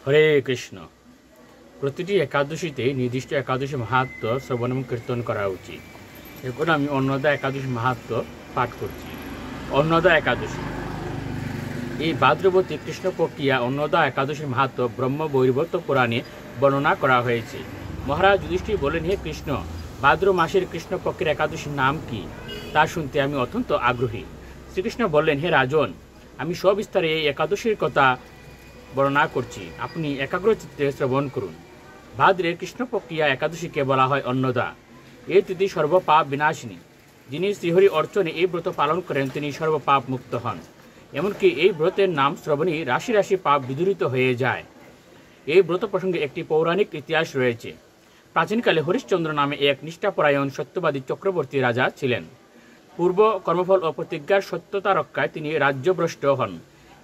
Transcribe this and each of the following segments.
হরে কৃষ্ণ। প্রতিটি একাদশীতে নির্দিষ্ট একাদশী মাহাত্ম্য শ্রবণ এবং কীর্তন করা উচিত। এখন আমি অন্নদা একাদশী মাহাত্ম্য পাঠ করছি। অন্নদা একাদশী। এই ভাদ্রবতী কৃষ্ণপক্ষিয়া অন্নদা একাদশীর মাহাত্ম্য ব্রহ্ম বৈবর্ত পুরাণে বর্ণনা করা হয়েছে। মহারাজ যুধিষ্ঠির বলেন, হে কৃষ্ণ, ভাদ্র মাসের কৃষ্ণপক্ষের একাদশীর নাম কি তা শুনতে আমি অত্যন্ত আগ্রহী। শ্রীকৃষ্ণ বললেন, হে রাজন, আমি সবিস্তারে এই একাদশীর কথা বর্ণনা করছি, আপনি একাগ্রচিত্তে শ্রবণ করুন। ভাদ্রের কৃষ্ণপক্ষিয়া একাদশীকে বলা হয় অন্নদা। এই তিথি সর্বপাপ বিনাশিনী। যিনি শ্রীহরি অর্চনে এই ব্রত পালন করেন তিনি সর্বপাপ মুক্ত হন। এমনকি এই ব্রতের নাম শ্রবণী রাশি রাশি পাপ বিদূরিত হয়ে যায়। এই ব্রত প্রসঙ্গে একটি পৌরাণিক ইতিহাস রয়েছে। প্রাচীনকালে হরিশ্চন্দ্র নামে এক নিষ্ঠাপরায়ণ সত্যবাদী চক্রবর্তী রাজা ছিলেন। পূর্ব কর্মফল ও প্রতিজ্ঞার সত্যতা রক্ষায় তিনি রাজ্যভ্রষ্ট হন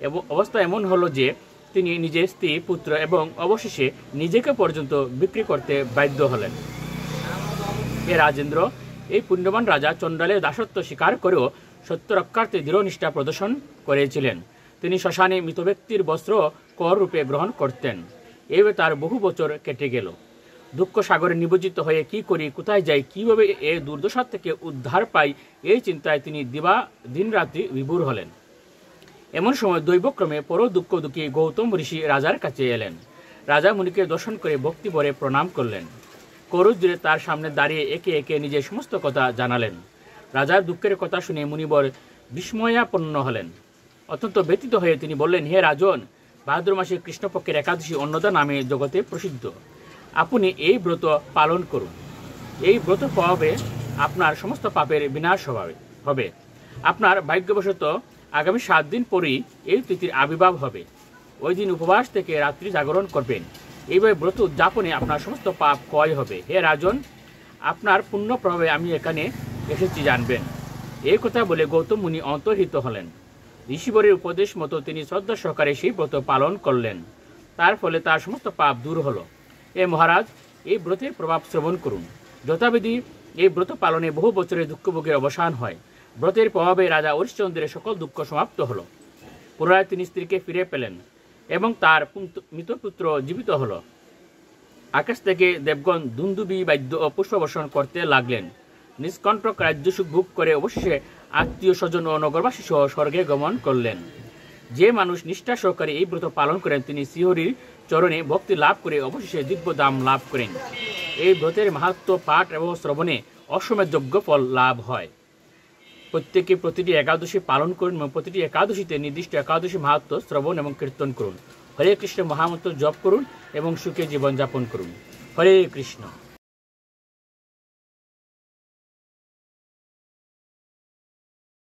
এবং অবস্থা এমন হলো যে তিনি নিজের স্ত্রী, পুত্র এবং অবশেষে নিজেকে পর্যন্ত বিক্রি করতে বাধ্য হলেন। এ রাজেন্দ্র, এই পুণ্যবান রাজা চণ্ডালের দাসত্ব স্বীকার করেও সত্য রক্ষার্থে দৃঢ় নিষ্ঠা প্রদর্শন করেছিলেন। তিনি শ্মশানে মৃত ব্যক্তির বস্ত্র কর রূপে গ্রহণ করতেন। এইভাবে তার বহু বছর কেটে গেল। দুঃখ সাগরে নিমজ্জিত হয়ে কি করি, কোথায় যাই, কিভাবে এই দুর্দশা থেকে উদ্ধার পাই, এই চিন্তায় তিনি দিন রাত্রি বিভোর হলেন। এমন সময় দৈবক্রমে পর দুঃখ দুঃখী গৌতম ঋষি রাজার কাছে এলেন। রাজা মুনিকে দর্শন করে ভক্তি ভরে প্রণাম করলেন। করুদ্রে তার সামনে দাঁড়িয়ে একে একে নিজের সমস্ত কথা জানালেন। রাজার দুঃখের কথা শুনে মুনিবর বিস্ময়াপন্ন হলেন। অত্যন্ত ব্যথিত হয়ে তিনি বললেন, হে রাজন, ভাদ্র মাসে কৃষ্ণপক্ষের একাদশী অন্নদা নামে জগতে প্রসিদ্ধ। আপনি এই ব্রত পালন করুন। এই ব্রত পাবে আপনার সমস্ত পাপের বিনাশ হবে। আপনার ভাগ্যবশত আগামী 7 দিন পরেই এই তিথির আবির্ভাব হবে। ওই দিন উপবাস থেকে রাত্রি জাগরণ করবেন। এইভাবে ব্রত উদযাপনে আপনার সমস্ত পাপ ক্ষয় হবে। হে রাজন, আপনার পুণ্য প্রভাবে আমি এখানে এসেছি জানবেন। এই কথা বলে গৌতম মুনি অন্তর্হিত হলেন। ঋষিবরের উপদেশ মতো তিনি শ্রদ্ধা সহকারে সেই ব্রত পালন করলেন। তার ফলে তার সমস্ত পাপ দূর হলো। এ মহারাজ, এই ব্রতের প্রভাব শ্রবণ করুন। যথাবিধি এই ব্রত পালনে বহু বছরের দুঃখভোগের অবসান হয়। ব্রতের প্রভাবে রাজা হরিশ্চন্দ্রের সকল দুঃখ সমাপ্ত হল। পুনরায় তিনি স্ত্রীকে ফিরে পেলেন এবং তার মৃত পুত্র জীবিত হল। আকাশ থেকে দেবগণ দুন্দুবি বাদ্য ও পুষ্পবর্ষণ করতে লাগলেন। নিষ্কণ্টক রাজ্য সুখ ভোগ করে অবশেষে আত্মীয় স্বজন ও নগরবাসী সহ স্বর্গে গমন করলেন। যে মানুষ নিষ্ঠা সহকারে এই ব্রত পালন করেন তিনি শ্রীহরির চরণে ভক্তি লাভ করে অবশেষে দিব্য দাম লাভ করেন। এই ব্রতের মাহাত্ম্য পাঠ এবং শ্রবণে অশ্বমেধ যজ্ঞ ফল লাভ হয়। প্রত্যেকে প্রতিটি একাদশী পালন করুন এবং প্রতিটি একাদশীতে নির্দিষ্ট একাদশী মাহাত্ম্য শ্রবণ এবং কীর্তন করুন। হরে কৃষ্ণ মহামন্ত্র জপ করুন এবং সুখে জীবনযাপন করুন। হরে কৃষ্ণ।